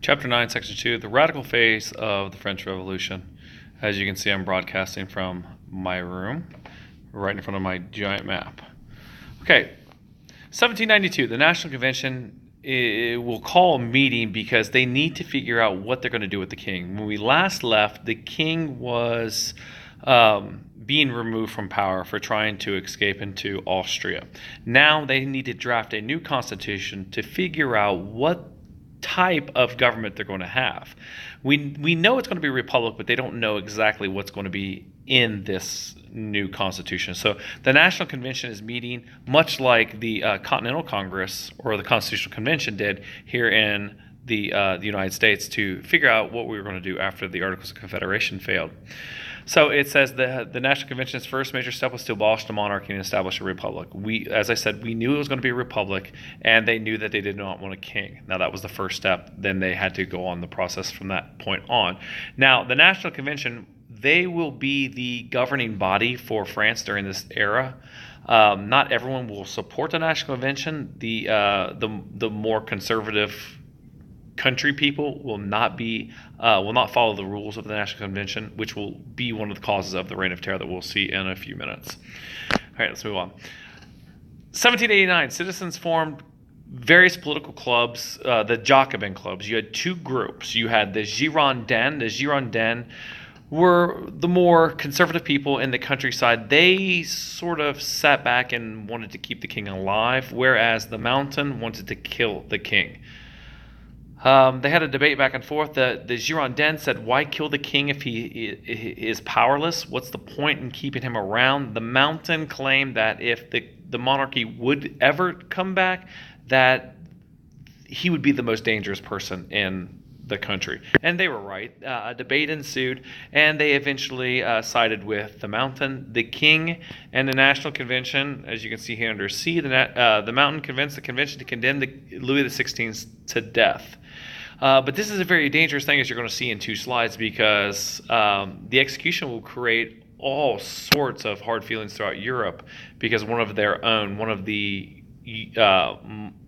Chapter 9, Section 2, the radical phase of the French Revolution. As you can see, I'm broadcasting from my room, right in front of my giant map. Okay, 1792, the National Convention will call a meeting because they need to figure out what they're going to do with the king. When we last left, the king was being removed from power for trying to escape into Austria. Now they need to draft a new constitution to figure out what type of government they're going to have. We know it's going to be a republic, but they don't know exactly what's going to be in this new constitution. So the National Convention is meeting much like the Continental Congress or the Constitutional Convention did here in the United States to figure out what we were going to do after the Articles of Confederation failed. So it says the National Convention's first major step was to abolish the monarchy and establish a republic. As I said, we knew it was going to be a republic, and they knew that they did not want a king. Now, that was the first step. Then they had to go on the process from that point on. Now, the National Convention, they will be the governing body for France during this era. Not everyone will support the National Convention. The more conservative country people will not follow the rules of the National Convention, which will be one of the causes of the Reign of Terror that we'll see in a few minutes. All right, let's move on. 1789, citizens formed various political clubs, the Jacobin clubs. You had two groups. You had the Girondins. The Girondins were the more conservative people in the countryside. They sort of sat back and wanted to keep the king alive, whereas the Mountain wanted to kill the king. They had a debate back and forth. The Girondins said, why kill the king if he is powerless? What's the point in keeping him around? The Mountain claimed that if the monarchy would ever come back, that he would be the most dangerous person in the country. And they were right. A debate ensued, and they eventually sided with the Mountain. The king and the National Convention, as you can see here under C, the Mountain convinced the convention to condemn Louis XVI to death. But this is a very dangerous thing, as you're going to see in two slides, because the execution will create all sorts of hard feelings throughout Europe, because one of the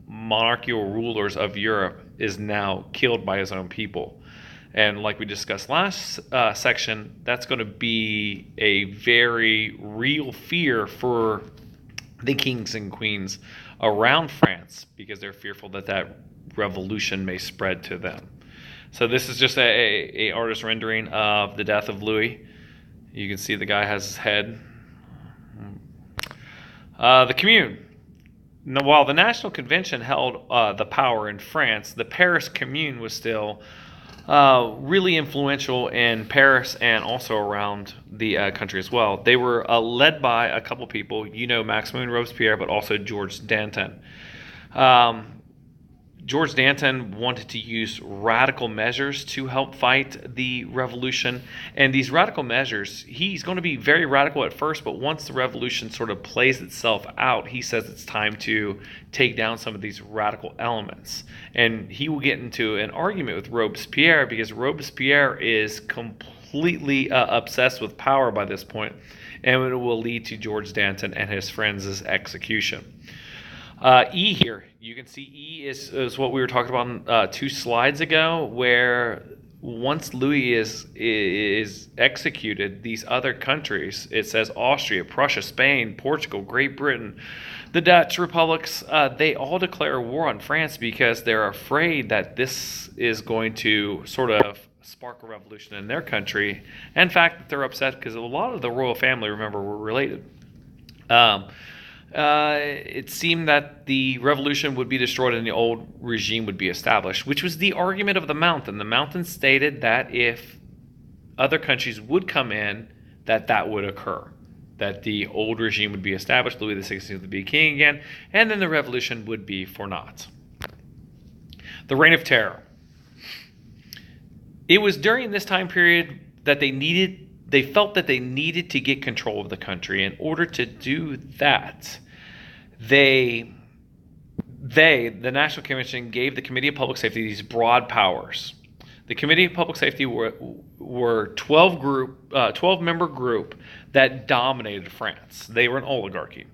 monarchical rulers of Europe is now killed by his own people. And like we discussed last section, that's going to be a very real fear for the kings and queens around France, because they're fearful that revolution may spread to them. So this is just a artist rendering of the death of Louis. You can see the guy has his head. The Commune. Now, while the National Convention held the power in France, the Paris Commune was still really influential in Paris and also around the country as well. They were led by a couple people, Maximilien Robespierre, but also Georges Danton. Georges Danton wanted to use radical measures to help fight the revolution. And these radical measures, he's going to be very radical at first, but once the revolution sort of plays itself out, he says it's time to take down some of these radical elements. And he will get into an argument with Robespierre, because Robespierre is completely obsessed with power by this point, and it will lead to Georges Danton and his friends' execution. E here, you can see E is what we were talking about 2 slides ago, where once Louis is executed, these other countries, it says Austria, Prussia, Spain, Portugal, Great Britain, the Dutch republics, they all declare war on France because they're afraid that this is going to sort of spark a revolution in their country. In fact, they're upset because a lot of the royal family, remember, were related. It seemed that the revolution would be destroyed and the old regime would be established, which was the argument of the Mountain. The Mountain stated that if other countries would come in, that would occur, that the old regime would be established, Louis XVI would be king again, and then the revolution would be for naught. The Reign of Terror. It was during this time period that they felt that they needed to get control of the country. In order to do that, the National Convention gave the Committee of Public Safety these broad powers. The Committee of Public Safety were 12-member group that dominated France. They were an oligarchy.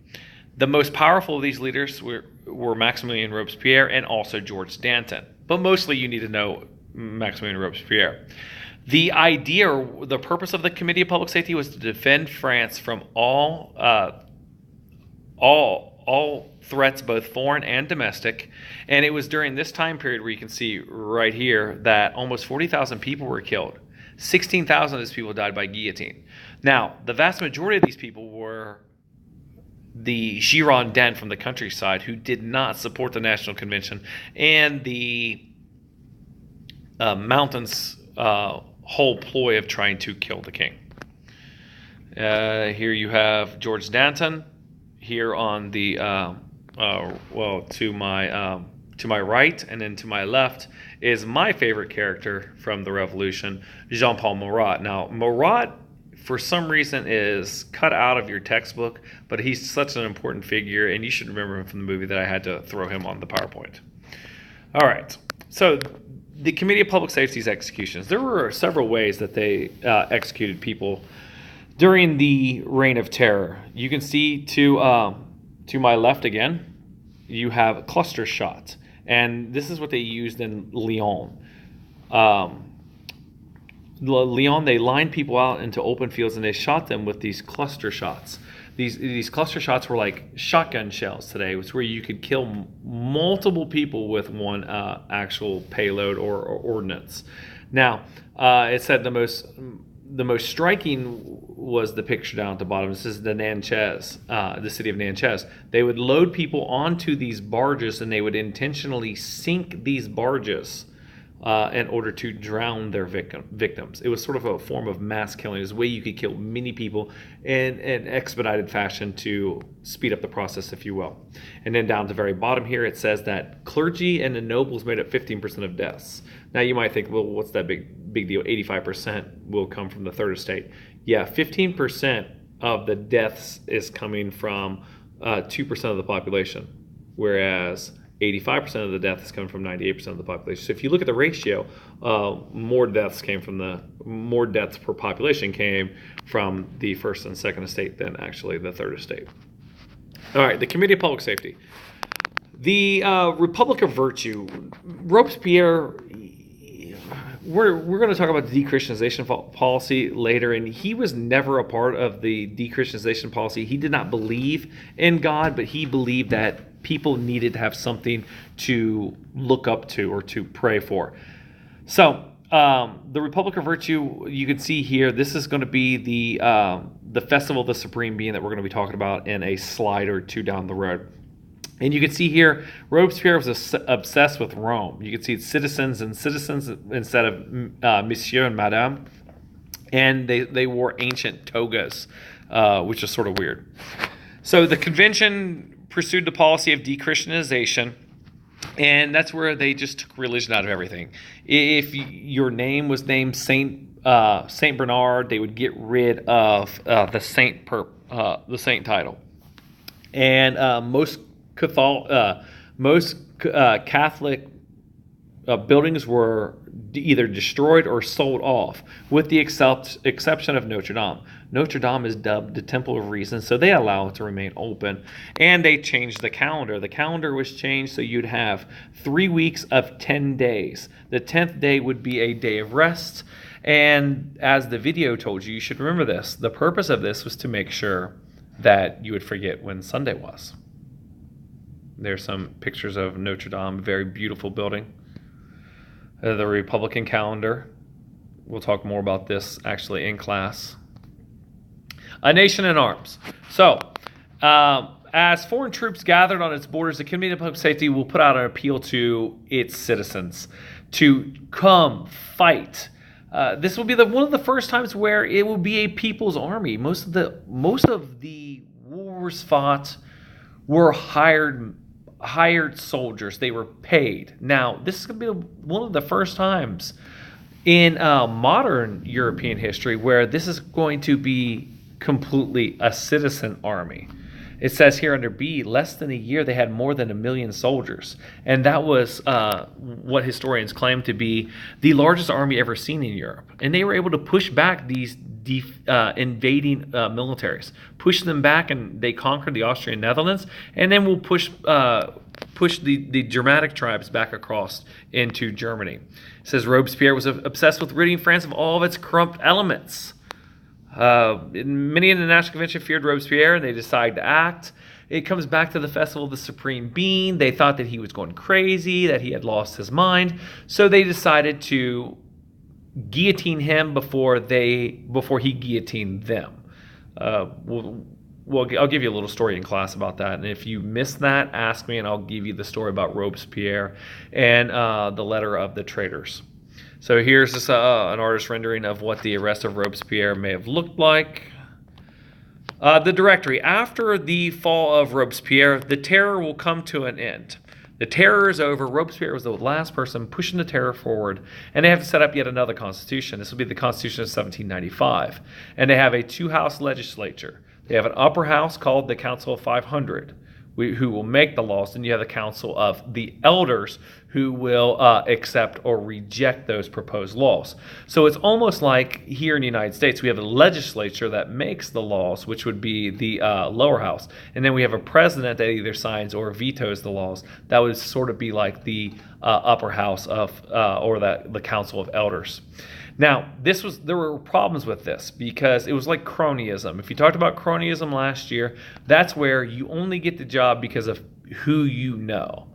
The most powerful of these leaders were Maximilien Robespierre and also Georges Danton. But mostly you need to know Maximilian Robespierre. The idea, or the purpose of the Committee of Public Safety was to defend France from all threats, both foreign and domestic. And it was during this time period where you can see right here that almost 40,000 people were killed. 16,000 of these people died by guillotine. Now, the vast majority of these people were the Girondins from the countryside who did not support the National Convention and the Mountains' whole ploy of trying to kill the king. Here you have George Danton. Here on the to my right, and then to my left is my favorite character from the Revolution, Jean-Paul Marat. Now, Marat, for some reason, is cut out of your textbook, but he's such an important figure, and you should remember him from the movie that I had to throw him on the PowerPoint. All right, so the Committee of Public Safety's executions. There were several ways that they executed people during the Reign of Terror. You can see to my left again, you have cluster shots, and this is what they used in Lyon. Lyon, they lined people out into open fields and they shot them with these cluster shots. These cluster shots were like shotgun shells today. It was where you could kill multiple people with one actual payload or ordnance. Now, it said the most striking was the picture down at the bottom. This is the Nantes, the city of Nantes. They would load people onto these barges and they would intentionally sink these barges in order to drown their victims. It was sort of a form of mass killing. It was a way you could kill many people in an expedited fashion to speed up the process, if you will. And then down at the very bottom here, it says that clergy and the nobles made up 15% of deaths. Now you might think, well, what's that big deal? 85% will come from the third estate. Yeah, 15% of the deaths is coming from 2% of the population, whereas 85% of the death is coming from 98% of the population. So if you look at the ratio, more deaths per population came from the first and second estate than actually the third estate. All right, the Committee of Public Safety. The Republic of Virtue. Robespierre, we're going to talk about the dechristianization policy later, and he was never a part of the dechristianization policy. He did not believe in God, but he believed that people needed to have something to look up to or to pray for. So the Republic of Virtue, you can see here, this is going to be the Festival of the Supreme Being that we're going to be talking about in a slide or two down the road. And you can see here, Robespierre was obsessed with Rome. You can see it's citizens instead of Monsieur and Madame. And they wore ancient togas, which is sort of weird. So the convention pursued the policy of dechristianization, and that's where they just took religion out of everything. If your name was named Saint Bernard, they would get rid of the saint title. And most Catholic buildings were either destroyed or sold off, with the exception of Notre Dame. Notre Dame is dubbed the Temple of Reason, so they allow it to remain open. And they changed the calendar. The calendar was changed so you'd have 3 weeks of 10 days. The 10th day would be a day of rest. And as the video told you, you should remember this. The purpose of this was to make sure that you would forget when Sunday was. There's some pictures of Notre Dame, a very beautiful building. The Republican calendar. We'll talk more about this actually in class. A nation in arms. So, as foreign troops gathered on its borders, the Committee of Public Safety will put out an appeal to its citizens to come fight. This will be one of the first times where it will be a people's army. Most of the wars fought were hired soldiers. They were paid. Now, this is going to be one of the first times in modern European history where this is going to be completely a citizen army. It says here under B, less than a year they had more than 1 million soldiers. And that was what historians claim to be the largest army ever seen in Europe. And they were able to push back these invading militaries, push them back, and they conquered the Austrian Netherlands, and then we'll push pushed the Germanic tribes back across into Germany. It says Robespierre was obsessed with ridding France of all of its corrupt elements. Many in the National Convention feared Robespierre, and they decided to act. It comes back to the Festival of the Supreme Being. They thought that he was going crazy, that he had lost his mind, so they decided to guillotine him before he guillotined them. Well, I'll give you a little story in class about that, and if you missed that, ask me, and I'll give you the story about Robespierre and the letter of the traitors. So here's just an artist rendering of what the arrest of Robespierre may have looked like. The Directory. After the fall of Robespierre, the terror will come to an end. The terror is over. Robespierre was the last person pushing the terror forward, and they have to set up yet another constitution. This will be the Constitution of 1795, and they have a two-house legislature. They have an upper house called the Council of 500, who will make the laws, and you have the Council of the Elders, who will accept or reject those proposed laws. So it's almost like here in the United States, we have a legislature that makes the laws, which would be the lower house, and then we have a president that either signs or vetoes the laws. That would sort of be like the upper house of or the Council of Elders. Now, there were problems with this because it was like cronyism. If you talked about cronyism last year, that's where you only get the job because of who you know.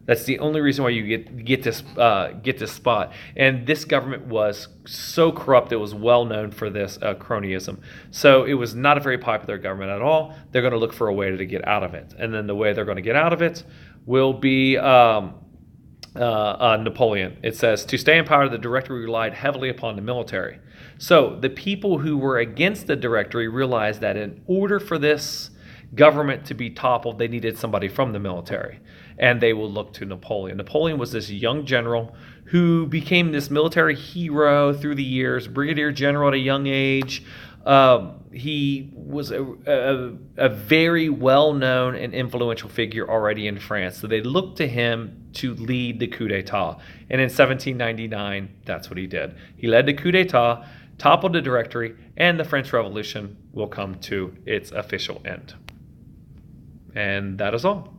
That's the only reason why you get this spot. And this government was so corrupt; it was well known for this cronyism. So it was not a very popular government at all. They're going to look for a way to get out of it, and then the way they're going to get out of it will be Napoleon. It says, to stay in power, the Directory relied heavily upon the military. So the people who were against the Directory realized that in order for this government to be toppled, they needed somebody from the military, and they will look to Napoleon. Napoleon was this young general who became this military hero through the years, brigadier general at a young age. He was a very well-known and influential figure already in France, so they looked to him to lead the coup d'etat. And in 1799, that's what he did. He led the coup d'etat, toppled the Directory, and the French Revolution will come to its official end. And that is all.